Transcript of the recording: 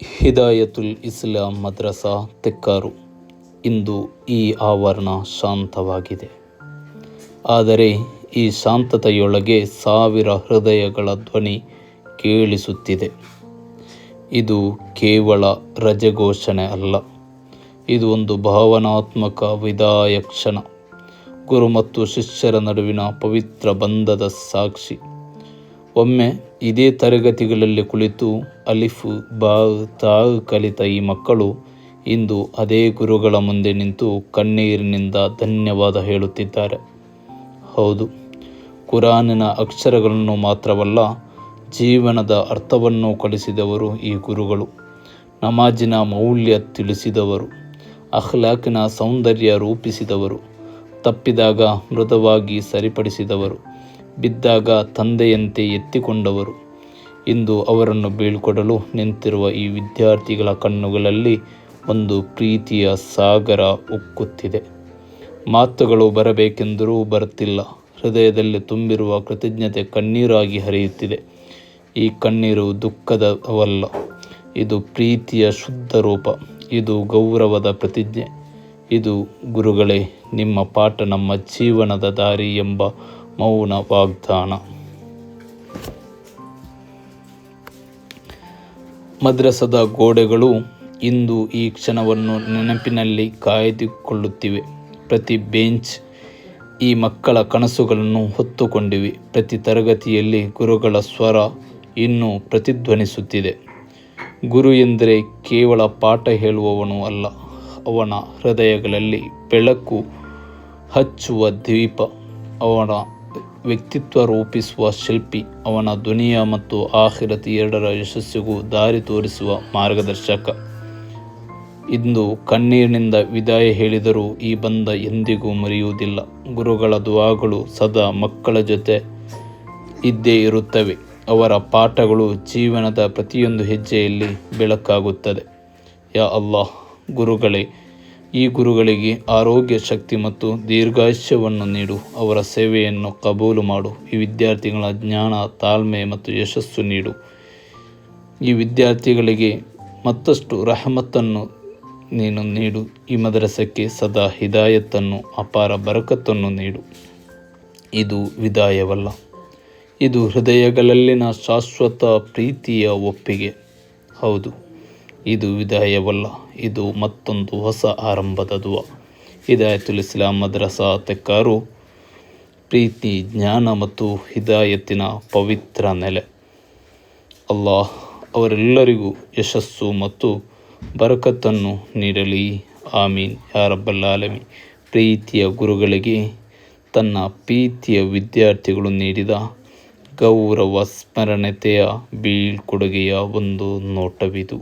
ಹಿದಾಯತುಲ್ ಇಸ್ಲಾಂ ಮದ್ರಸಾ ತೆಕ್ಕಾರು. ಇಂದು ಈ ಆವರಣ ಶಾಂತವಾಗಿದೆ. ಆದರೆ ಈ ಶಾಂತತೆಯೊಳಗೆ ಸಾವಿರ ಹೃದಯಗಳ ಧ್ವನಿ ಕೇಳಿಸುತ್ತಿದೆ. ಇದು ಕೇವಲ ರಜೆ ಘೋಷಣೆ ಅಲ್ಲ, ಇದು ಒಂದು ಭಾವನಾತ್ಮಕ ವಿದಾಯ ಕ್ಷಣ. ಗುರು ಮತ್ತು ಶಿಷ್ಯರ ನಡುವಿನ ಪವಿತ್ರ ಬಂಧದ ಸಾಕ್ಷಿ. ಒಮ್ಮೆ ಇದೇ ತರಗತಿಗಳಲ್ಲಿ ಕುಳಿತು ಅಲಿಫ್ ಬಾ ತಾ ಕಲಿತ ಈ ಮಕ್ಕಳು ಇಂದು ಅದೇ ಗುರುಗಳ ಮುಂದೆ ನಿಂತು ಕಣ್ಣೀರಿನಿಂದ ಧನ್ಯವಾದ ಹೇಳುತ್ತಿದ್ದಾರೆ. ಹೌದು, ಕುರಾನಿನ ಅಕ್ಷರಗಳನ್ನು ಮಾತ್ರವಲ್ಲ, ಜೀವನದ ಅರ್ಥವನ್ನು ಕಲಿಸಿದವರು ಈ ಗುರುಗಳು. ನಮಾಜಿನ ಮೌಲ್ಯ ತಿಳಿಸಿದವರು, ಅಖ್ಲಾಕಿನ ಸೌಂದರ್ಯ ರೂಪಿಸಿದವರು, ತಪ್ಪಿದಾಗ ಮೃದುವಾಗಿ ಸರಿಪಡಿಸಿದವರು, ಬಿದ್ದಾಗ ತಂದೆಯಂತೆ ಎತ್ತಿಕೊಂಡವರು. ಇಂದು ಅವರನ್ನು ಬೀಳ್ಕೊಡಲು ನಿಂತಿರುವ ಈ ವಿದ್ಯಾರ್ಥಿಗಳ ಕಣ್ಣುಗಳಲ್ಲಿ ಒಂದು ಪ್ರೀತಿಯ ಸಾಗರ ಉಕ್ಕುತ್ತಿದೆ. ಮಾತುಗಳು ಬರಬೇಕೆಂದರೂ ಬರುತ್ತಿಲ್ಲ. ಹೃದಯದಲ್ಲಿ ತುಂಬಿರುವ ಕೃತಜ್ಞತೆ ಕಣ್ಣೀರಾಗಿ ಹರಿಯುತ್ತಿದೆ. ಈ ಕಣ್ಣೀರು ದುಃಖದವಲ್ಲ, ಇದು ಪ್ರೀತಿಯ ಶುದ್ಧ ರೂಪ, ಇದು ಗೌರವದ ಪ್ರತಿಜ್ಞೆ. ಇದು ಗುರುಗಳೇ, ನಿಮ್ಮ ಪಾಠ ನಮ್ಮ ಜೀವನದ ದಾರಿ ಎಂಬ ಮೌನ ವಾಗ್ದಾನ. ಮದ್ರಸದ ಗೋಡೆಗಳು ಇಂದು ಈ ಕ್ಷಣವನ್ನು ನೆನಪಿನಲ್ಲಿ ಕಾಯ್ದುಕೊಳ್ಳುತ್ತಿವೆ. ಪ್ರತಿ ಬೆಂಚ್ ಈ ಮಕ್ಕಳ ಕನಸುಗಳನ್ನು ಹೊತ್ತುಕೊಂಡಿವೆ. ಪ್ರತಿ ತರಗತಿಯಲ್ಲಿ ಗುರುಗಳ ಸ್ವರ ಇನ್ನೂ ಪ್ರತಿಧ್ವನಿಸುತ್ತಿದೆ. ಗುರು ಎಂದರೆ ಕೇವಲ ಪಾಠ ಹೇಳುವವನು ಅಲ್ಲ, ಅವನ ಹೃದಯಗಳಲ್ಲಿ ಬೆಳಕು ಹಚ್ಚುವ ದೀಪ, ಅವನ ವ್ಯಕ್ತಿತ್ವ ರೂಪಿಸುವ ಶಿಲ್ಪಿ, ಅವನ ದುನಿಯಾ ಮತ್ತು ಆಖಿರತ್ ಎರಡರ ಯಶಸ್ಸಿಗೂ ದಾರಿ ತೋರಿಸುವ ಮಾರ್ಗದರ್ಶಕ. ಇಂದು ಕಣ್ಣೀರಿನಿಂದ ವಿದಾಯ ಹೇಳಿದರೂ ಈ ಬಂಧ ಎಂದಿಗೂ ಮರೆಯುವುದಿಲ್ಲ. ಗುರುಗಳ ದುಆಗಳು ಸದಾ ಮಕ್ಕಳ ಜೊತೆ ಇದ್ದೇ ಇರುತ್ತವೆ. ಅವರ ಪಾಠಗಳು ಜೀವನದ ಪ್ರತಿಯೊಂದು ಹೆಜ್ಜೆಯಲ್ಲಿ ಬೆಳಕಾಗುತ್ತದೆ. ಯಾ ಅಲ್ಲಾಹ್, ಗುರುಗಳೇ, ಈ ಗುರುಗಳಿಗೆ ಆರೋಗ್ಯ, ಶಕ್ತಿ ಮತ್ತು ದೀರ್ಘಾಯುಷ್ಯವನ್ನು ನೀಡು. ಅವರ ಸೇವೆಯನ್ನು ಕಬೂಲು ಮಾಡು. ಈ ವಿದ್ಯಾರ್ಥಿಗಳ ಜ್ಞಾನ, ತಾಳ್ಮೆ ಮತ್ತು ಯಶಸ್ಸು ನೀಡು. ಈ ವಿದ್ಯಾರ್ಥಿಗಳಿಗೆ ಮತ್ತಷ್ಟು ರಹಮತ್ತನ್ನು ನೀನು ನೀಡು. ಈ ಮದರಸಕ್ಕೆ ಸದಾ ಹಿದಾಯತನ್ನು, ಅಪಾರ ಬರಕತ್ತನ್ನು ನೀಡು. ಇದು ವಿದಾಯವಲ್ಲ, ಇದು ಹೃದಯಗಳಲ್ಲಿನ ಶಾಶ್ವತ ಪ್ರೀತಿಯ ಒಪ್ಪಿಗೆ. ಹೌದು, ಇದು ವಿದಾಯವಲ್ಲ, ಇದು ಮತ್ತೊಂದು ಹೊಸ ಆರಂಭದ ದುವಾ. ಹಿದಾಯತುಲ್ ಇಸ್ಲಾಂ ಮದ್ರಸಾ ತೆಕ್ಕಾರು ಪ್ರೀತಿ, ಜ್ಞಾನ ಮತ್ತು ಹಿದಾಯತಿನ ಪವಿತ್ರ ನೆಲೆ. ಅಲ್ಲಾಹ್ ಅವರೆಲ್ಲರಿಗೂ ಯಶಸ್ಸು ಮತ್ತು ಬರಕತ್ತನ್ನು ನೀಡಲಿ. ಆಮೀನ್ ಯಾ ರಬ್ಬಲ್ ಆಲಮೀನ್. ಪ್ರೀತಿಯ ಗುರುಗಳಿಗೆ ತನ್ನ ಪ್ರೀತಿಯ ವಿದ್ಯಾರ್ಥಿಗಳು ನೀಡಿದ ಗೌರವ ಸ್ಮರಣೆತೆಯ ಬೀಳ್ಕೊಡುಗೆಯ ಒಂದು ನೋಟವಿದು.